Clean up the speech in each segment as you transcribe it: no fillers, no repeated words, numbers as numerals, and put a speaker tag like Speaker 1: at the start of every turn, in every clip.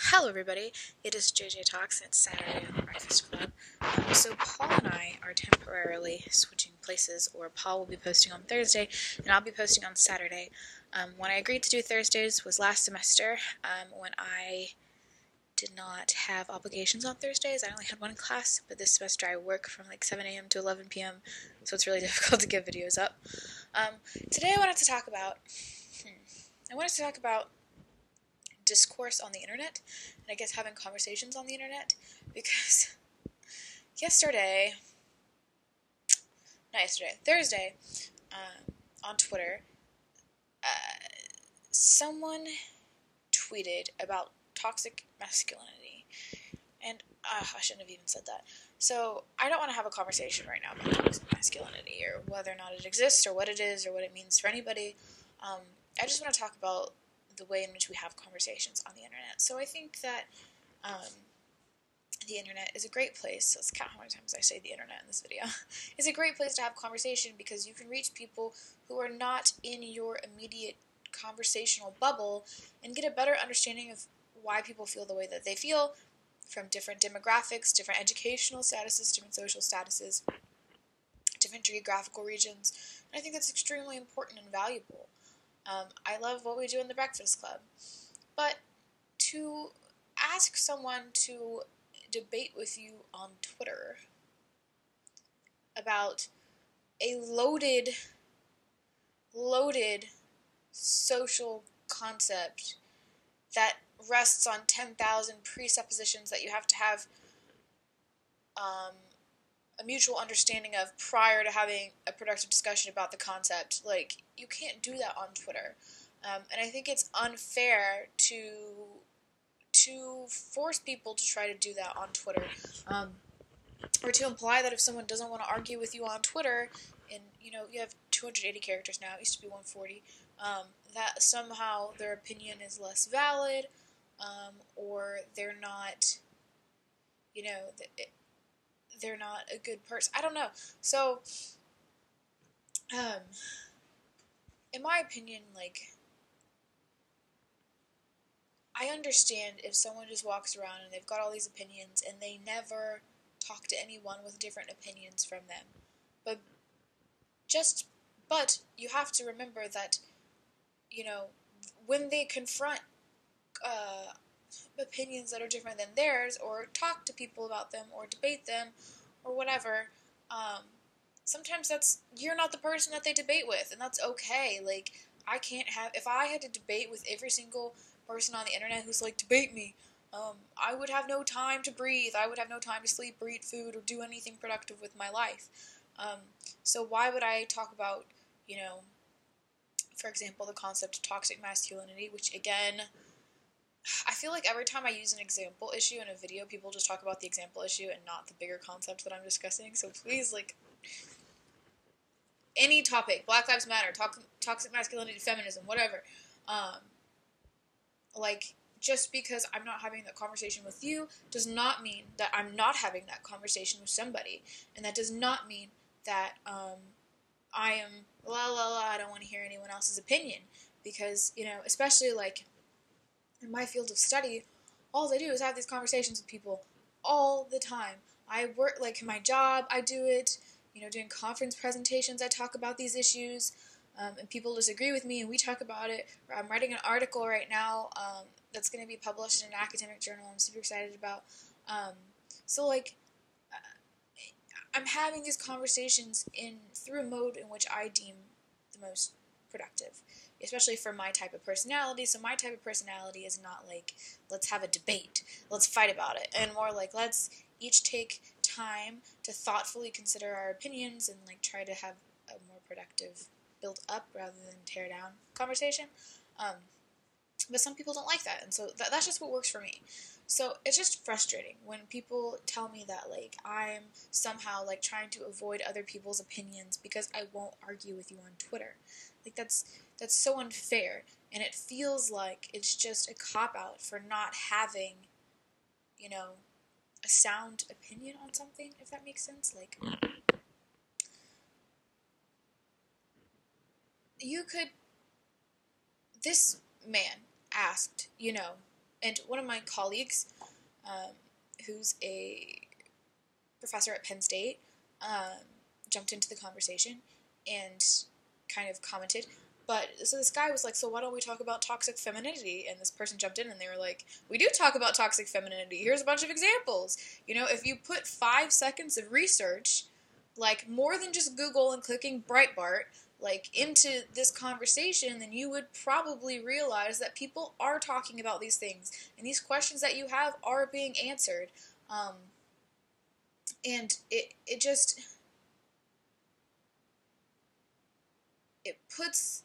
Speaker 1: Hello everybody, it is JJ Talks and it's Saturday on the Breakfast Club. So Paul and I are temporarily switching places, or Paul will be posting on Thursday and I'll be posting on Saturday. When I agreed to do Thursdays was last semester, when I did not have obligations on Thursdays. I only had one class, but this semester I work from like 7 a.m. to 11 p.m., so it's really difficult to get videos up. Today I wanted to talk about discourse on the internet, and I guess having conversations on the internet, because Thursday, on Twitter, someone tweeted about toxic masculinity, and I shouldn't have even said that. So I don't want to have a conversation right now about toxic masculinity, or whether or not it exists, or what it is, or what it means for anybody. I just want to talk about the way in which we have conversations on the internet. So I think that the internet is a great place. Let's count how many times I say the internet in this video. It's a great place to have conversation because you can reach people who are not in your immediate conversational bubble and get a better understanding of why people feel the way that they feel from different demographics, different educational statuses, different social statuses, different geographical regions. And I think that's extremely important and valuable. I love what we do in the Breakfast Club. But to ask someone to debate with you on Twitter about a loaded social concept that rests on 10,000 presuppositions that you have to have a mutual understanding of prior to having a productive discussion about the concept. Like, you can't do that on Twitter. And I think it's unfair to force people to try to do that on Twitter. Or to imply that if someone doesn't want to argue with you on Twitter, and, you have 280 characters now, it used to be 140, that somehow their opinion is less valid, or they're not, they're not a good person. I don't know. So, in my opinion, I understand if someone just walks around and they've got all these opinions and they never talk to anyone with different opinions from them. But you have to remember that, when they confront opinions that are different than theirs, or talk to people about them, or debate them, or whatever, sometimes you're not the person that they debate with, and that's okay. Like, if I had to debate with every single person on the internet who's like, debate me, I would have no time to breathe, I would have no time to sleep, or eat food, or do anything productive with my life. So why would I talk about, for example, the concept of toxic masculinity, which, again, I feel like every time I use an example issue in a video, people just talk about the example issue and not the bigger concept that I'm discussing. So please, any topic, Black Lives Matter, toxic masculinity, feminism, whatever, just because I'm not having that conversation with you does not mean that I'm not having that conversation with somebody, and that does not mean that I am I don't want to hear anyone else's opinion, because, especially in my field of study, all I do is have these conversations with people all the time. I work, my job, I do it, doing conference presentations, I talk about these issues, and people disagree with me, and we talk about it. I'm writing an article right now that's going to be published in an academic journal I'm super excited about. I'm having these conversations through a mode in which I deem the most productive, especially for my type of personality. So my type of personality is not let's have a debate, let's fight about it, and more let's each take time to thoughtfully consider our opinions and try to have a more productive build up rather than tear down conversation. But some people don't like that, and so that's just what works for me. So it's just frustrating when people tell me that I'm somehow trying to avoid other people's opinions because I won't argue with you on Twitter. That's so unfair, and it feels like it's just a cop-out for not having, a sound opinion on something, if that makes sense. This man asked, And one of my colleagues, who's a professor at Penn State, jumped into the conversation and kind of commented. But, so this guy was like, so why don't we talk about toxic femininity? And this person jumped in and they were like, we do talk about toxic femininity. Here's a bunch of examples. You know, if you put 5 seconds of research, like more than just Google and clicking Breitbart, like into this conversation, then you would probably realize that people are talking about these things. And these questions that you have are being answered. And it just, it puts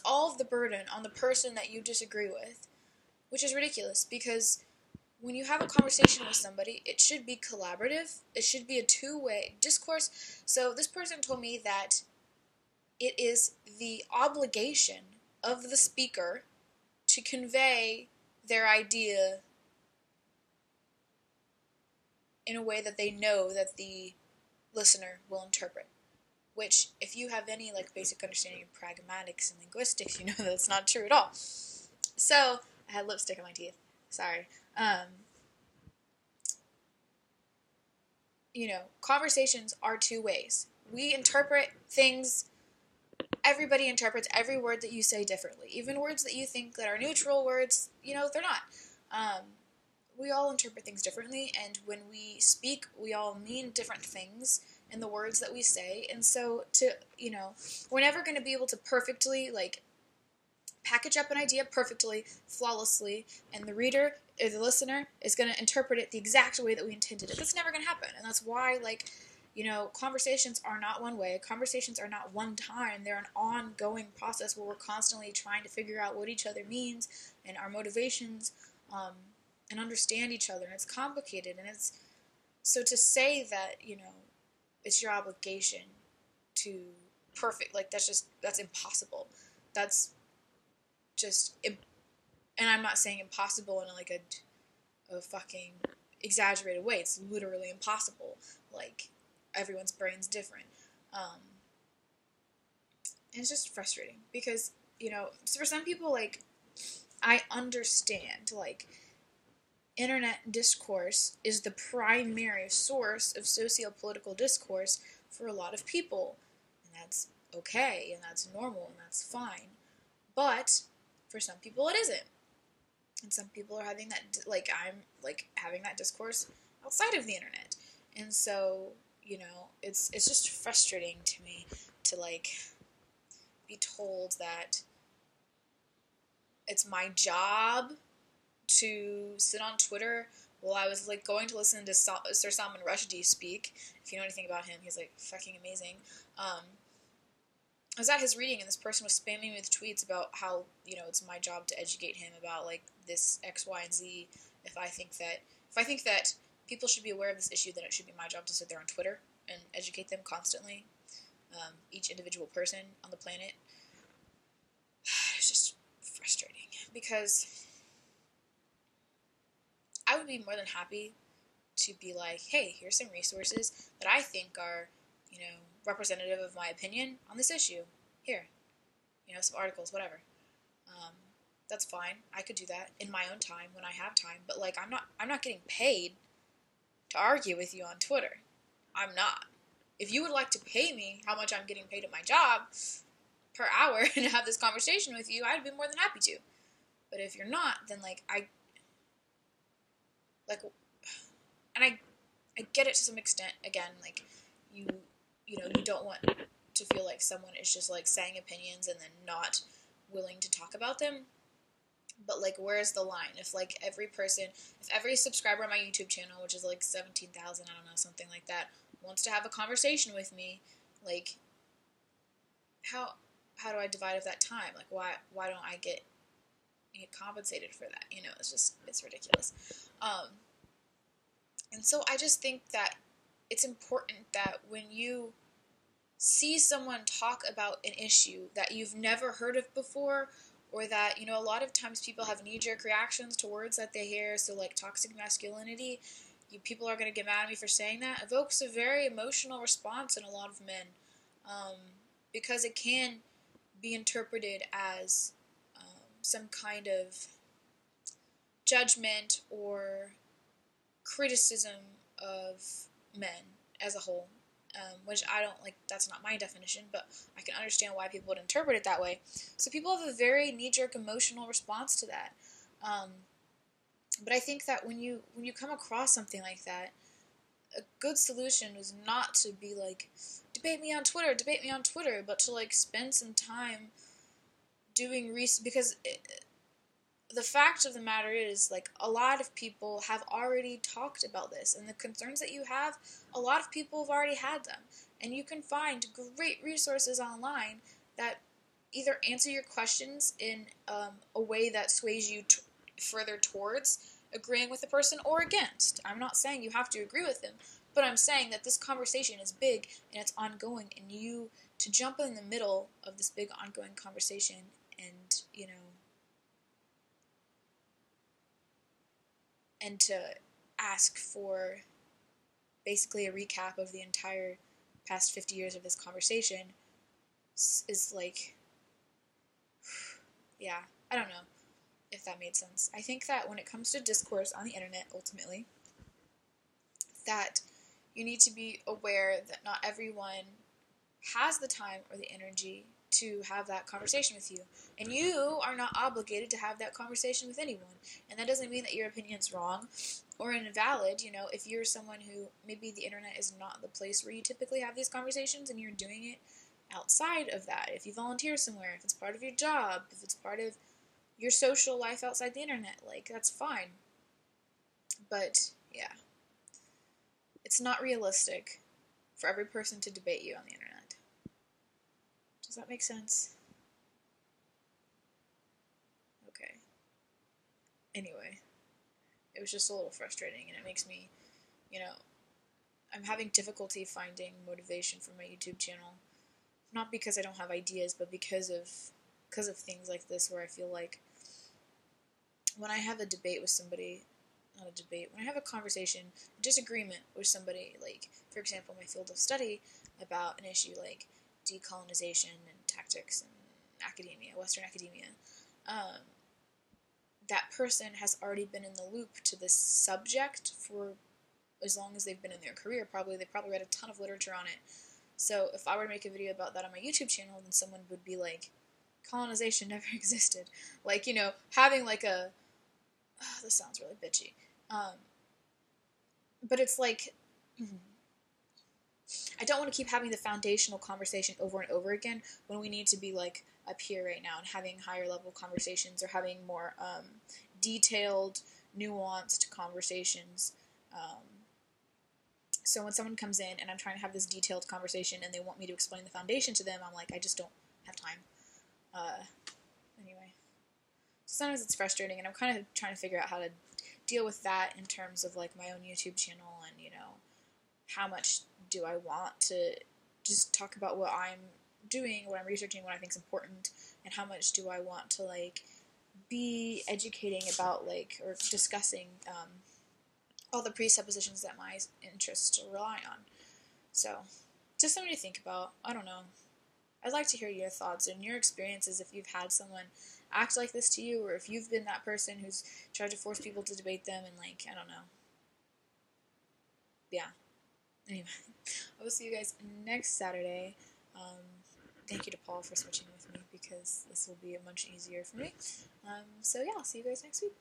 Speaker 1: all of the burden on the person that you disagree with, which is ridiculous, because when you have a conversation with somebody, it should be collaborative. It should be a two-way discourse. So this person told me that it is the obligation of the speaker to convey their idea in a way that they know that the listener will interpret. Which, if you have any like basic understanding of pragmatics and linguistics, you know that's not true at all. So, I had lipstick on my teeth. Sorry. You know, conversations are two ways. We interpret things, everybody interprets every word that you say differently. Even words that you think that are neutral words, you know, they're not. We all interpret things differently, and when we speak, we all mean different things in the words that we say, and so we're never going to be able to perfectly, like, package up an idea perfectly, flawlessly, and the reader, or the listener, is going to interpret it the exact way that we intended it. That's never going to happen, and that's why, like, conversations are not one way. Conversations are not one time. They're an ongoing process where we're constantly trying to figure out what each other means, and our motivations, and understand each other, and it's complicated, and it's, so to say that, it's your obligation to that's impossible. That's just, and I'm not saying impossible in like a fucking exaggerated way. It's literally impossible. Like, everyone's brain's different. And it's just frustrating because, for some people, like, I understand, like, internet discourse is the primary source of socio-political discourse for a lot of people. And that's okay, and that's normal, and that's fine. But for some people it isn't. And some people are having that, like, I'm, like, having that discourse outside of the internet. And so, it's just frustrating to me to, like, be told that it's my job to sit on Twitter while I was, like, going to listen to Sir Salman Rushdie speak. If you know anything about him, he's, like, fucking amazing. I was at his reading, and this person was spamming me with tweets about how, it's my job to educate him about, like, this X, Y, and Z. If I think that people should be aware of this issue, then it should be my job to sit there on Twitter and educate them constantly. Each individual person on the planet. It's just frustrating, because I would be more than happy to be like, hey, here's some resources that I think are, representative of my opinion on this issue. Here, some articles, whatever. That's fine. I could do that in my own time when I have time. But, like, I'm not getting paid to argue with you on Twitter. I'm not. If you would like to pay me how much I'm getting paid at my job per hour and have this conversation with you, I'd be more than happy to. But if you're not, then, like, I get it to some extent. Again, like, you don't want to feel like someone is just, like, saying opinions and then not willing to talk about them. But, like, where's the line? If every subscriber on my YouTube channel, which is, like, 17,000, I don't know, something like that, wants to have a conversation with me, like, how do I divide up that time? Like, why don't I get compensated for that? It's ridiculous. And so I just think that it's important that when you see someone talk about an issue that you've never heard of before, or that, a lot of times people have knee-jerk reactions to words that they hear, so, like, toxic masculinity, people are going to get mad at me for saying that, evokes a very emotional response in a lot of men, because it can be interpreted as some kind of judgment or criticism of men as a whole, which I don't like. That's not my definition, but I can understand why people would interpret it that way. So people have a very knee-jerk emotional response to that. But I think that when you come across something like that, a good solution is not to be like, debate me on Twitter, but to like spend some time doing research, because the fact of the matter is, like, a lot of people have already talked about this, and the concerns that you have, a lot of people have already had them, and you can find great resources online that either answer your questions in a way that sways you further towards agreeing with the person or against. I'm not saying you have to agree with them, but I'm saying that this conversation is big and it's ongoing, and you to jump in the middle of this big ongoing conversation and, and to ask for basically a recap of the entire past 50 years of this conversation is like, yeah, I don't know if that made sense. I think that when it comes to discourse on the internet, ultimately, that you need to be aware that not everyone has the time or the energy to have that conversation with you. And you are not obligated to have that conversation with anyone. And that doesn't mean that your opinion's wrong or invalid. If you're someone who maybe the internet is not the place where you typically have these conversations and you're doing it outside of that, if you volunteer somewhere, if it's part of your job, if it's part of your social life outside the internet, like, that's fine. But, yeah. It's not realistic for every person to debate you on the internet. Does that make sense? Okay. Anyway, it was just a little frustrating, and it makes me, I'm having difficulty finding motivation for my YouTube channel. Not because I don't have ideas, but because of things like this, where I feel like when I have a debate with somebody, not a debate, when I have a conversation, a disagreement with somebody, like, for example, my field of study about an issue like decolonization and tactics and academia, Western academia, that person has already been in the loop to this subject for as long as they've been in their career. They probably read a ton of literature on it. So if I were to make a video about that on my YouTube channel, then someone would be like, colonization never existed. Like, having like a, this sounds really bitchy. But it's like, I don't want to keep having the foundational conversation over and over again when we need to be like up here right now and having higher level conversations, or having more detailed, nuanced conversations. So when someone comes in and I'm trying to have this detailed conversation and they want me to explain the foundation to them, I'm like, I just don't have time. Anyway. Sometimes it's frustrating, and I'm kind of trying to figure out how to deal with that in terms of like my own YouTube channel, and how much do I want to just talk about what I'm doing, what I'm researching, what I think is important, and how much do I want to like be educating about like, or discussing all the presuppositions that my interests rely on. So, just something to think about. I don't know. I'd like to hear your thoughts and your experiences if you've had someone act like this to you, or if you've been that person who's tried to force people to debate them, and like, I don't know. Yeah. Anyway, I will see you guys next Saturday. Thank you to Paul for switching with me, because this will be much easier for me. So yeah, I'll see you guys next week.